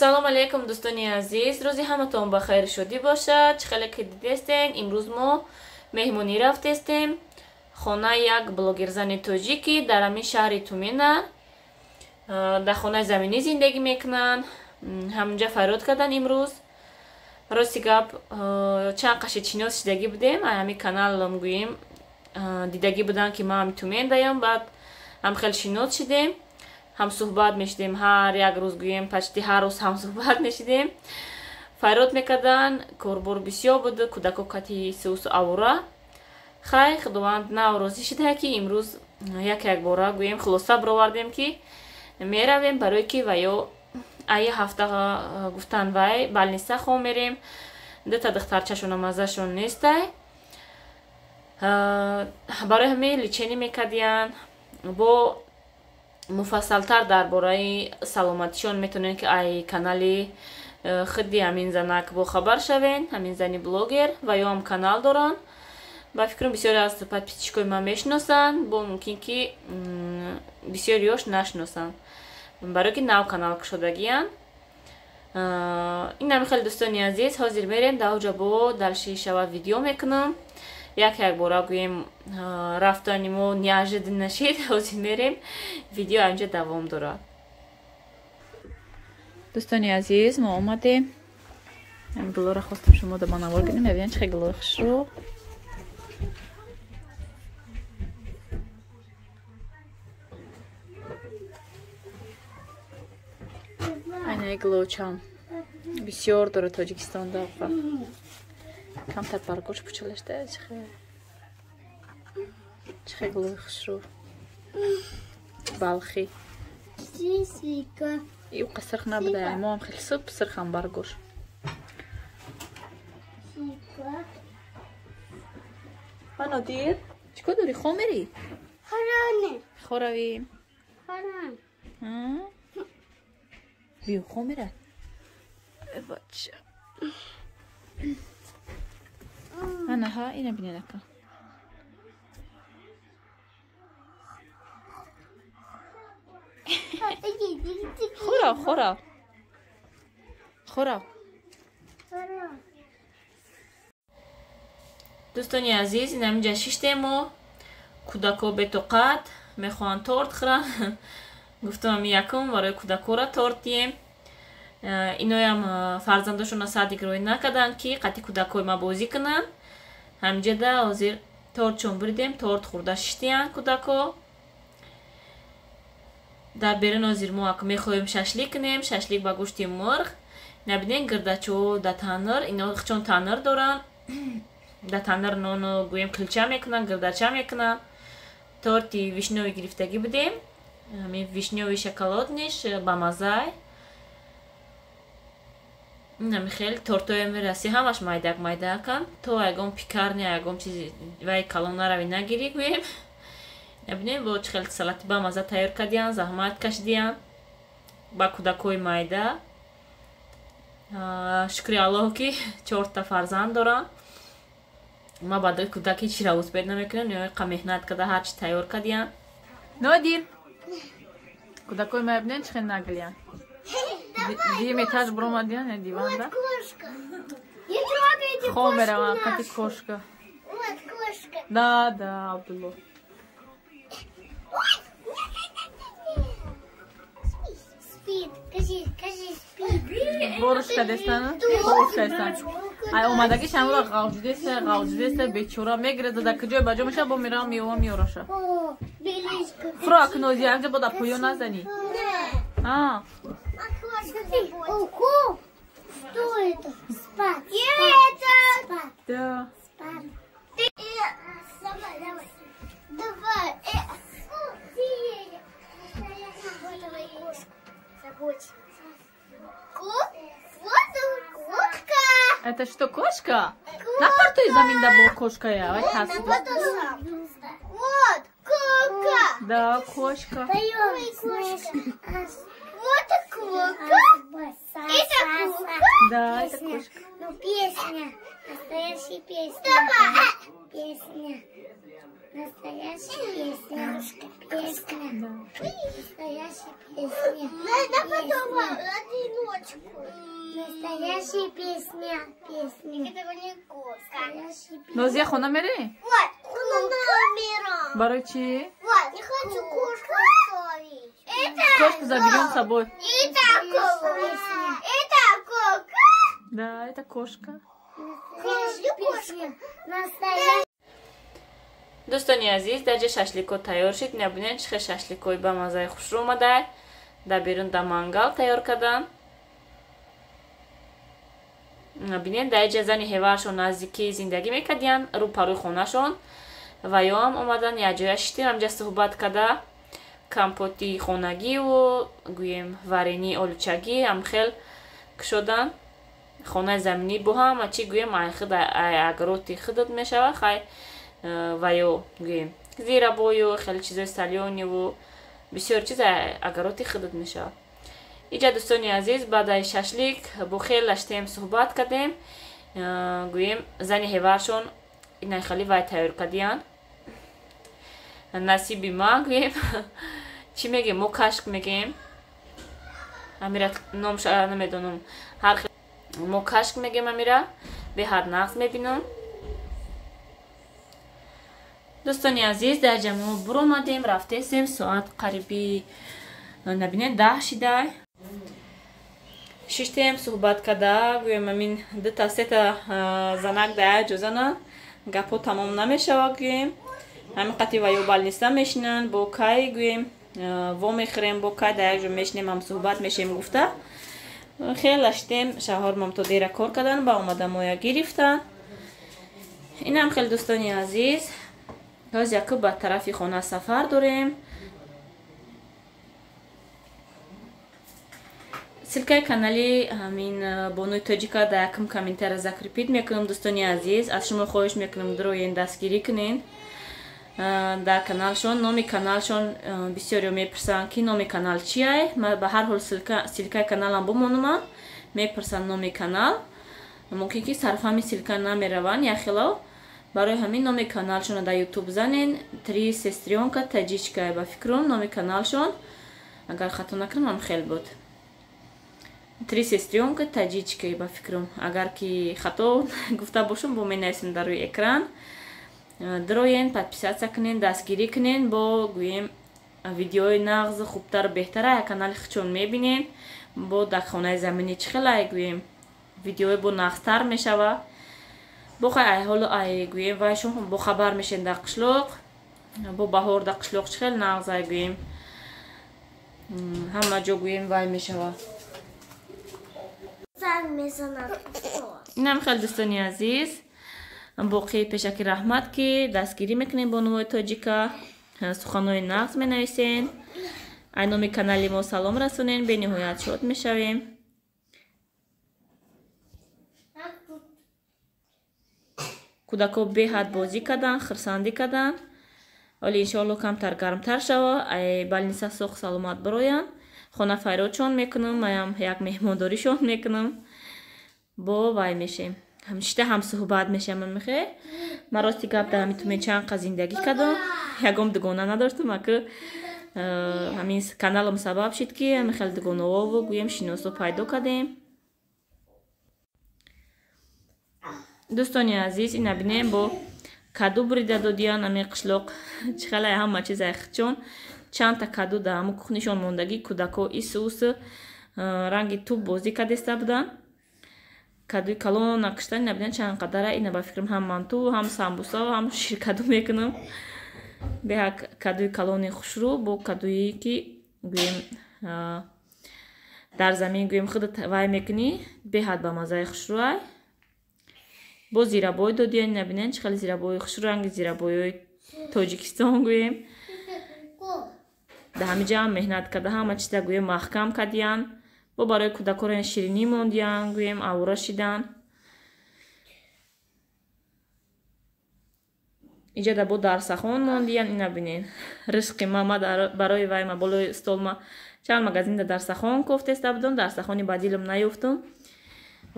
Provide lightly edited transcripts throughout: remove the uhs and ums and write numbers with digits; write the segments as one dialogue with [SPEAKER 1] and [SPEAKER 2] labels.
[SPEAKER 1] салом алейкум дӯстони азиз, рӯзи ҳаматон ба хайр шодӣ бошад. Чӣ хеле ки дидестен, имрӯз мо меҳмонӣ рафтестем хонаи як блогерзани тоҷикӣ дар ҳамин шаҳри Тумена. Дар хонаи заминӣ зиндагӣ мекунанд. Ҳаминҷа фарёд кардан имрӯз. Рости гап чанд қашид шинос шидагӣ будем, ҳамин канал гӯем дидагӣ буданд ки ман ҳамин Тумендаям, баъд ҳам хеле шинос шидем. ҳам суҳбат мешидем, ҳар як рӯз гӯем почти ҳар рӯз ҳам суҳбат мешидем. Фарёд мекардан, корбор бисёр буд, кӯдако кати сеусу авора. Хай худованд наврозӣ шуда ки имрӯз як бора гӯем хулоса баровардем ки меравем барое ки ваё ай ҳафта гуфтан вай балниса хо мерем, дата духтарчашона мазашон нестай. Барои ҳамин личенӣ мекардиян, бо муфассалтар дар бораи саломатишон метавонед ки ай канали худи ҳамин занак бохабар шавен. Ҳамин зани блогер ва ё ҳам канал доранд. Ба фикрам бисёре аз подписчикои ман мешиносанд, бо мумкин ки бисёриёш нашиносанд, барое ки нав канал кушодагиянд. Инам хеле дӯстони азиз, ҳозир мерем дар ҳоҷа бо далши шава видео мекунам. Як бора гӯем рафтани мо неожиданно шид, ҳозир мерем, видео анҷа давом дорад. Дӯстони азиз, мо омадем. Ин гулора хостам шумо да манавор бинем, мебинед чӣ хеле гулои хушрӯ. Айнаи гулочам бисёр дорад Тоҷикистонда. Камтар баргош пучалашда чӣ хеле гулои хушрӯ. Балхи юқа сирх набуда, мо ҳам хеле суд сирхам баргош. Банодир чикор дори, хо мери? Хо равим? Биё, хо мерад? Бача анаҳа, ина бинедака. Хӯрав, хӯрав. Хӯрав. Дӯстони азиз, ин ҳаминҷа шиштем мо. Кӯдако бетоқат мехоҳанд торт хӯранд. Гуфтам ҳамин якум барои кӯдакора торт дием. Иноям фарзандошона садди гироӣ накарданд ки қати кӯдакои ма бозӣ кунанд. Ҳамҷада ҳозир тортшон буридем, торт хӯрда шиштиянд кӯдако. Дар берун ҳозир мо мехоҳем шашлик кунем, шашлик ба гӯшти мурғ. Набинед гирдачо да танир, ино чон танир доранд. Да танир нону гӯем қилча мекунанд, гирдача мекунанд. Торти вишнёви гирифтагӣ будем. Ҳамин вишнёви шоколадниш ба маззаи. Нами хеле тортоя мераси ҳамаш майдак-майдаканд. То ягон пекарня, ягон чизи вай калон нарави нагирӣ гӯем. Набинед бо чӣ хеле салати ба мазза тайёр кардиянд, заҳмат кашидиянд ба кӯдакои майда. Шукри Аллоҳ ки 4 фарзанд доранд. Ма ба дӯи кӯдаки чира успед намекунем, ё меҳнат карда ҳарчи тайёр кардиянд. Нодир кӯдакои ма бинед чӣ хеле наглиянд. Дим этаж буромадиянд я диванда. Хо мераванд қати кошка. Да, Абдулло. Борушка дестана? Борушка дестана. Ай омадаги шамура ғавҷидеста бечора мегирад да куҷои баҷо меша бо мирам мева меораша. Фрак нози анҷа бода пӯё назани.
[SPEAKER 2] Что это? Спать.
[SPEAKER 1] Да.
[SPEAKER 2] Давай. Кошка.
[SPEAKER 1] Это что, кошка? На порту заминда был кошка я.
[SPEAKER 2] Вот кока.
[SPEAKER 1] Да, кошка.
[SPEAKER 2] Вот кока. Это кока?
[SPEAKER 1] Да, это кошка.
[SPEAKER 2] Ну, песня. Настоящая песня. Песня. Настоящая песня. Песня. Настоящая песня. Надо потом одиночку. Настоящая песня. Песня. Это не кошка.
[SPEAKER 3] نازیه خونه میری؟
[SPEAKER 2] Вот, номера.
[SPEAKER 3] برای چی؟
[SPEAKER 2] Вот, не хочу кошку ставить. Это
[SPEAKER 3] Кошку заберем с собой.
[SPEAKER 2] Это кошка. Это кошка.
[SPEAKER 3] Да, это кошка.
[SPEAKER 2] Настоящая песня. Настоящая.
[SPEAKER 1] дӯстони азиз, дар ҷа шашлико тайёр шид. мебинед чӣ хел шашликои ба маззаи хушрӯ омада. дар берун да мангал тайёр кардан. мебинед дар ҷа зани ҳеварашон наздикӣ зиндагӣ мекардиянд. рӯ парӯи хонашон ва ёам омадан якҷоя шидем ҳамҷа суҳбат карда компоти хонагиву гӯем варении олучагӣ ҳамхел кушодан. хонаи заминӣ бо ҳама чӣ гӯем агароти худат мешава хай ва ё гӯем зирабою хеле чизои салёниву бисёр чиз агароти худат мешава. иҷа дӯстони азиз баъдаи шашлик бо хел даштем суҳбат кардем. гӯем зани ҳеваршон инай хали вай тайёр кардиянд. насиби ма гӯем чӣ мегем мо кашк мегем амира номша намедонам ҳар мо кашк мегем амира беҳад нағз мебинам. дӯстони азиз дар ҷамо буромадем рафтесем соат қариби набинед 10 шидай. шиштем суҳбат карда гӯем амин дута сета занак дар як ҷо зананд гапҳо тамом намешава. гӯем ҳамин қати ва ё балниста мешинанд бо кай гӯем вомехӯрем бо кай дар як ҷо мешинем ҳам суҳбат мешем гуфта. хеле аштем шавҳормам то дера кор кардан ба омада моя гирифтан. инам хеле дӯстони азиз ҳоз яку ба тарафи хона сафар дорем. силкаи канали ҳамин бонуи тоҷика дар якум комментария закрепид мекунам. дӯстони азиз аз шумо хоҳиш мекунам дуроен дастгирӣ кунед дар каналшон. номи каналшон бисёриё мепурсанд ки номи канал чияй. ба ҳар ҳол силкаи каналам бумонам мепурсанд номи канал. мумкин ки сарфами силка намераванд яхело. барои ҳамин номи каналшон дар ютуб занен 3 сестрёнка таҷичка ба фикрам номи каналшон. агар хато накунам ҳам хел буд 3 сестрёнка таҷичка ба фикрам. агар ки хато гуфта бошам бо менависем дар рӯи экран. дуроен подписатсия кунен дастгирӣ кунен бо гӯем видеои нағз хубтару беҳтара як канали хичон мебинен. бо дар хонаи заминӣ чӣ хела гӯем видеои бо нағзтар мешава. бо хай ҳоло гӯем вайшон бо хабар мешен дар қишлоқ бо баҳор дар қишлоқ чӣ хел нағз гӯем ҳама ҷо гӯем вай мешава. инам хеле дӯстони азиз боқӣ пешаки раҳмат ки дастгирӣ мекунем бо номи тоҷика суханои нағз менависен. ай номи канали мо салом расонен. бениҳоят шод мешавем. кӯдако беҳад бозӣ кардан хурсандӣ кардан. оли иншоалло камтар гармтар шава балниса соғ саломат бироянд. хона файродшон мекунам. маям як меҳмондоришон мекунам. бо вай мешем ҳамишта ҳам суҳбат мешам. мехе ма рости гап дарам митумед чанд қа зиндагӣ кардам ягон дугона надоштам. аку ҳамин каналам сабаб шид ки ҳамин хеле дугонаову гӯем шиносо пайдо кардем. дӯстони азиз ина бинем бо каду бурида додиян ҳамин қишлоқ чӣ хела ҳама чиза хичон чандта каду дар ҳамун кухнишон мондагӣ. кӯдако исус ранги туб бозӣ кардеста буданд. кадуи калон накушта ина бинем чанд қадара. ина ба фикрам ҳам манту ҳам самбуса ҳам ширкаду мекунам. беҳа кадуи калони хушрӯ бо кадуи ки гӯем дар замин гӯем худат вай мекунӣ беҳад ба маззаи хушрӯай. бо зирабой додиян ина бинем чӣ хеле зирабои хушрӯ ранги зирабоиҳои тоҷикистон гӯем дар ҳамин ҷа ҳам меҳнат карда ҳама чиза гӯем маҳкам кардиянд. бо барои кӯдакоро ширинӣ мондиянд гӯем авора шиданд. иҷа да бо дарсахон мондиянд. ина бинен ризқи мама барои вай ма болои столма чанд магазинда дарсахон кофтеста будам. дарсахони ба дилам наёфтам.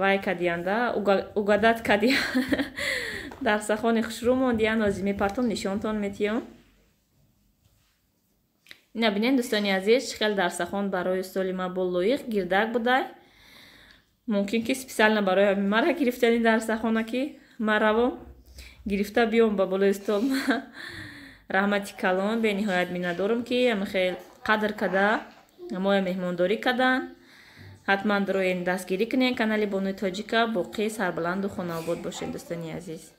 [SPEAKER 1] вай кардиянда угадат кардия дарсахони хушрӯ мондия нозими партум нишонтон метиём. ина бинен дӯстони азиз чӣ хел дарсахон барои соли ма бо лоиқ гирдак будай. мумкин ки специально барои мара гирифтани дарсахона ки ма равом гирифта биём ба болои стол. раҳмати калон бениҳоят миннатдорам ки амахел қадр када моя меҳмондорӣ кадан. ҳатман роен дастгирӣ кунен канали Бонуи Тоҷика. боқӣ сарбаланду хонаобод бошед дӯстони азиз.